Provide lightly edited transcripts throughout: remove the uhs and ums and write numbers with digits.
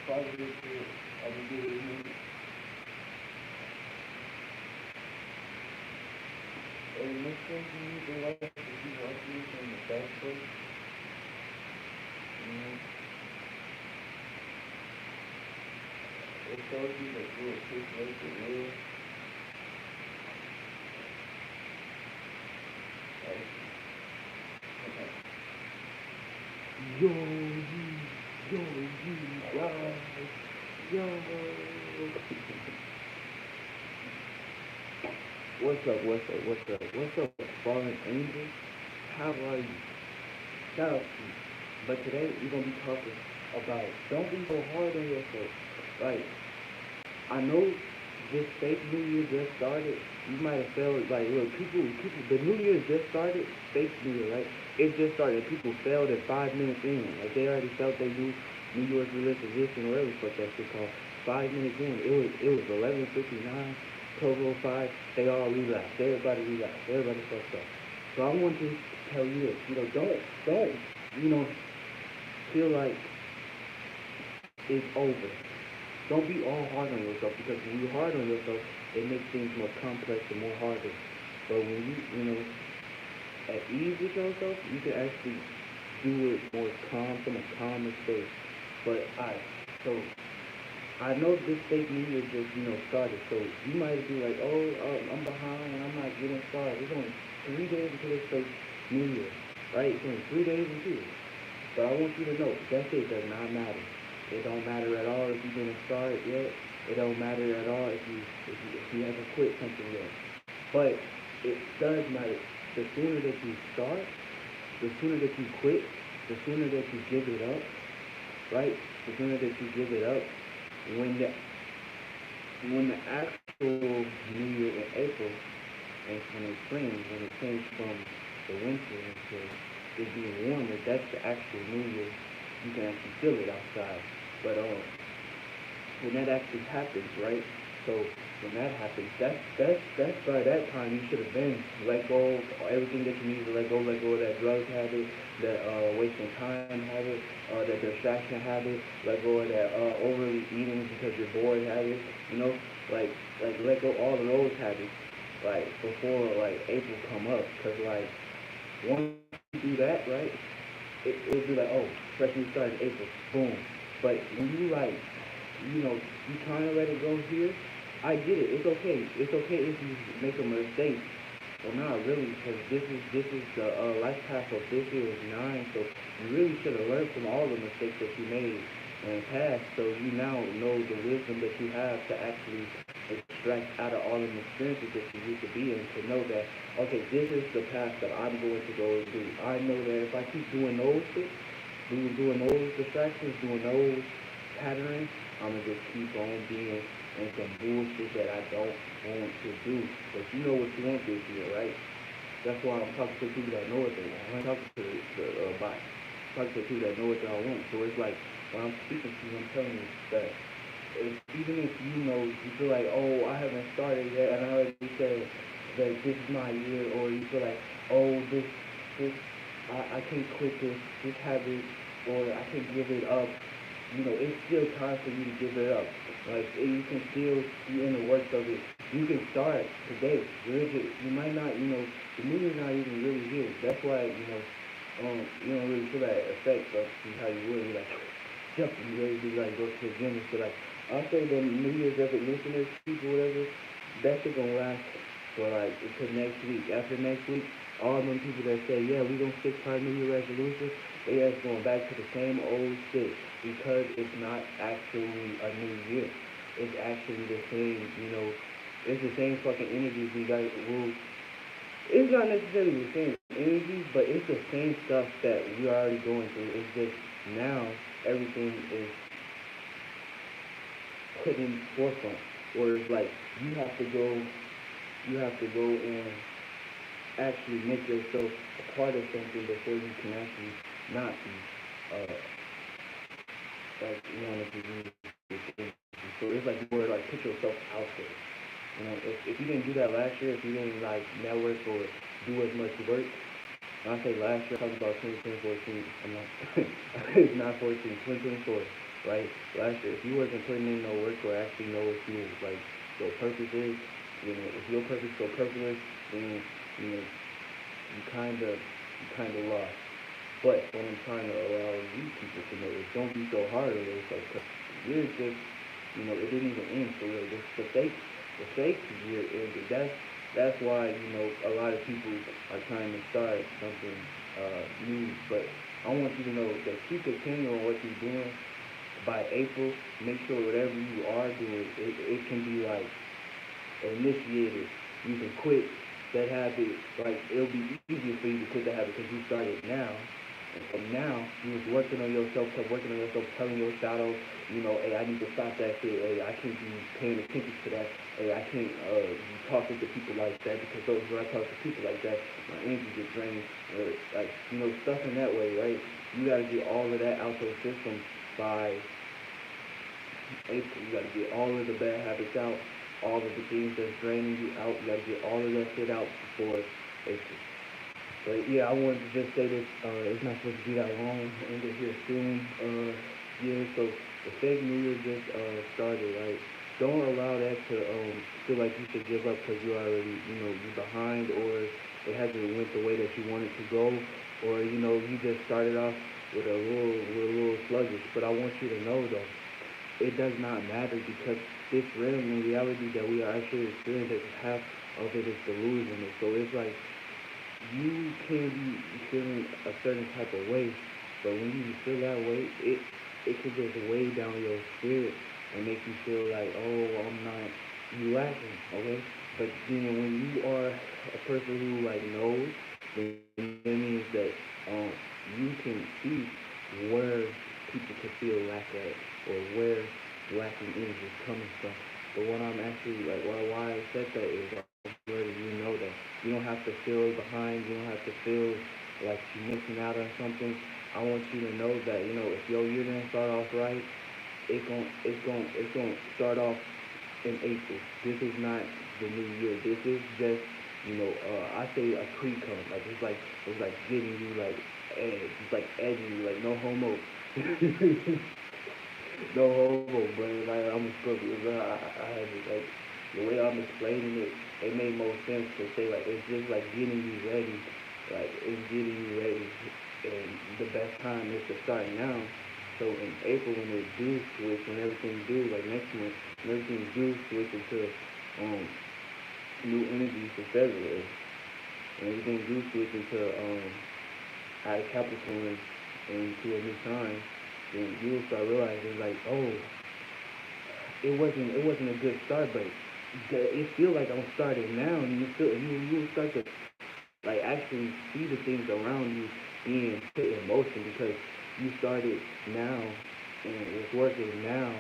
positive to I will do it in a mission to you the life that you want to in the best way. It shows you that you appreciate the real. Like, yo, you, guys, yo. What's up, fallen angels? How are you? Shout out to you. But today we're gonna be talking about don't be so hard on yourself. Like I know this fake New Year just started. You might have felt like look, people. The New Year just started. Fake New Year, right? It just started. People failed at 5 minutes in. Like they already felt they knew New Year's resolution, whatever the fuck that shit called. 5 minutes in, it was 11:59, 12:05. They all relapsed. Everybody relapsed. Everybody fucked up. So I want to tell you this. Don't you know feel like it's over. Don't be all hard on yourself because when you're hard on yourself, it makes things more complex and more harder. But when at ease with yourself, you can actually do it more calm from a calmer state. But so I know this fake New Year just started, so you might be like, oh, I'm behind and I'm not getting started. It's only 3 days until this fake New Year, right? It's only 3 days until it. But I want you to know that shit does not matter. It don't matter at all if you didn't start yet. It don't matter at all if you haven't quit something yet. But it does matter. The sooner that you start, the sooner that you quit, the sooner that you give it up, right? The sooner that you give it up, when the actual New Year in April and when it's spring, when it changed from the winter into it being warmer, that's the actual New Year. You can actually feel it outside. But when that actually happens, right? So when that happens, that's by that time you should have been let go of everything that you need to let go of that drug habit, that wasting time habit, that distraction habit, let go of that overly eating because you're bored habit, you know, like let go all of those habits, like before like April come up, cause like once you do that, right, it'll be like, oh, fresh new start in April, boom. But when you like, you trying to let it go here, I get it. It's okay. It's okay if you make a mistake. Well, not really, because this is the life path of this year is 9. So you really should have learned from all the mistakes that you made in the past. So you now know the wisdom that you have to actually extract out of all the experiences that you used to be in to know that okay, this is the path that I'm going to go and do. I know that if I keep doing those things, doing those distractions, doing those patterns, I'm gonna just keep on being in some bullshit that I don't want to do. But you know what you want this year, right? That's why I'm talking to people that know what they want. I'm talking to the bot. I'm talking to people that know what they all want. So it's like when I'm speaking to you, I'm telling you that even if you know you feel like, oh, I haven't started yet, and I already said that this is my year, or you feel like, oh, this I can't quit this habit, or I can't give it up. It's still time for you to give it up. Like you can still be in the works of it. You can start today. You might not, the movie's not even really here. That's why, you don't really feel that effect of how you would. You're like jumping, you ready to like go to the gym and shit. Like I'll say the New Year's resolutioners, people, whatever, that shit gonna last for like until next week. After next week, all them people that say, yeah, we gonna stick to our New Year resolution, they just going back to the same old shit because it's not actually a new year. It's actually the same, it's the same fucking energies we got. Well, it's not necessarily the same energies, but it's the same stuff that we are already going through. It's just now everything is put in forefront, or it's like you have to go, you have to go and actually make yourself a part of something before you can actually not be like wanting to do this thing. So it's like you were like put yourself out there. If you didn't do that last year, if you didn't like network or do as much work, when I say last year, I talk about 2014. I'm not, it's not 14, 2024. right? Last year, if you wasn't putting in no work or actually know what you like your purpose is, if your purpose go purposeless, then you kind of lost. But what I'm trying to allow you people to know is don't be so hard on yourself. Cause you're just, it didn't even end for real. The fake year ended. That's why a lot of people are trying to start something new. But I want you to know that keep continuing what you're doing. By April, make sure whatever you are doing, it can be like initiated. You can quit that habit. Like it'll be easier for you to quit that habit because you started now. And from now, you was working on yourself, kept working on yourself, telling your shadow, hey, I need to stop that shit. Hey, I can't be paying attention to that. Hey, I can't be talking to people like that because those when I talk to people like that, my energy gets drained. Or like stuff in that way, right? You gotta get all of that out your system by April. You gotta get all of the bad habits out, all of the things that's draining you out. You gotta get all of that shit out before April. But yeah, I wanted to just say this. It's not supposed to be that long. End it here soon. Yeah. So the fake New Year just started. Right. Don't allow that to feel like you should give up because you already you're behind or it hasn't went the way that you wanted to go or you just started off with a little sluggish. But I want you to know though, it does not matter because this realm in reality that we are actually experiencing, half of it is delusional. So it's like you can be feeling a certain type of way, but when you feel that way, it could just weigh down your spirit and make you feel like, oh, I'm not you lacking, okay? But when you are a person who like knows, then that means that you can see where people can feel lack at or where lacking energy is coming from. But what I'm actually like, why I said that is I'm letting you know that you don't have to feel behind. You don't have to feel like you're missing out on something. I want you to know that if your year didn't start off right, it's going to start off in April. This is not the new year. This is just I say a pre-cum. Like it's like getting you like edge. It's like edging you like no homo. No homo, but like I'm supposed to. I have it like the way I'm explaining it. It made more sense to say like it's just like getting you ready. Like it's getting you ready, and the best time is to start now. So in April when it do switch, when everything do like next month, when everything do switch into um new energy for February, and everything do switch into out of Capricorn into a new sign, then you'll start realizing like, oh, it wasn't a good start, but it feel like I'm starting now, and you start to like actually see the things around you being put in motion because you started now and it's working now,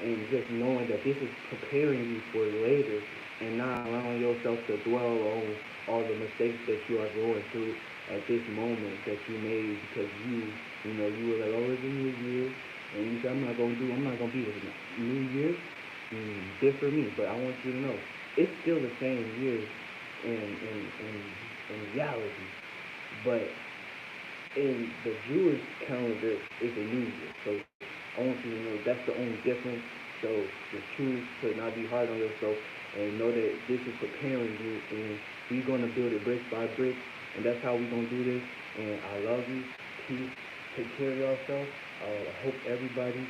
and just knowing that this is preparing you for later, and not allowing yourself to dwell on all the mistakes that you are going through at this moment that you made because you were like, oh, it's a new year, and you said, I'm not gonna be this new year. Good for me, but I want you to know it's still the same year in reality, but in the Jewish calendar it's a new year. So I want you to know that's the only difference. So just choose to not be hard on yourself and know that this is preparing you, and we're gonna build it brick by brick, and that's how we're gonna do this. And I love you. Peace. Take care of yourself. I hope everybody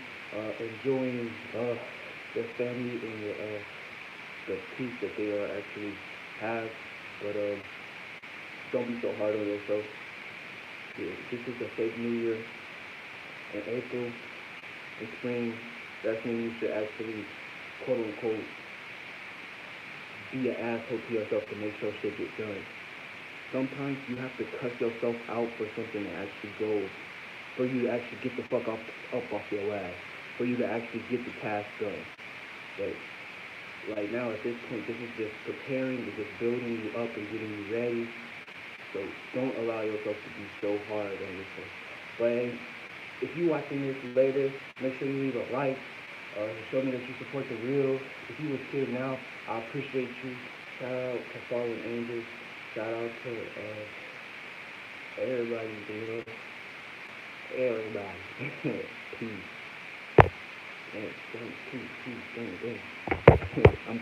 enjoying their family and the peace that they are actually have. But don't be so hard on yourself. Yeah, this is the fake New Year in April and spring. That's when you should actually, quote unquote, be an asshole to yourself to make sure shit get done. Sometimes you have to cuss yourself out for something to actually go, for you to actually get the fuck up off your ass, for you to actually get the task done. But right now, at this point, this is just preparing, it's just building you up and getting you ready. So don't allow yourself to be so hard on yourself. But if you watching this later, make sure you leave a like. Show me that you support the real. If you was here now, I appreciate you. Shout out to Fallen Angels. Shout out to everybody, you know, everybody. Peace. And 1, 2, 3, dang. I'm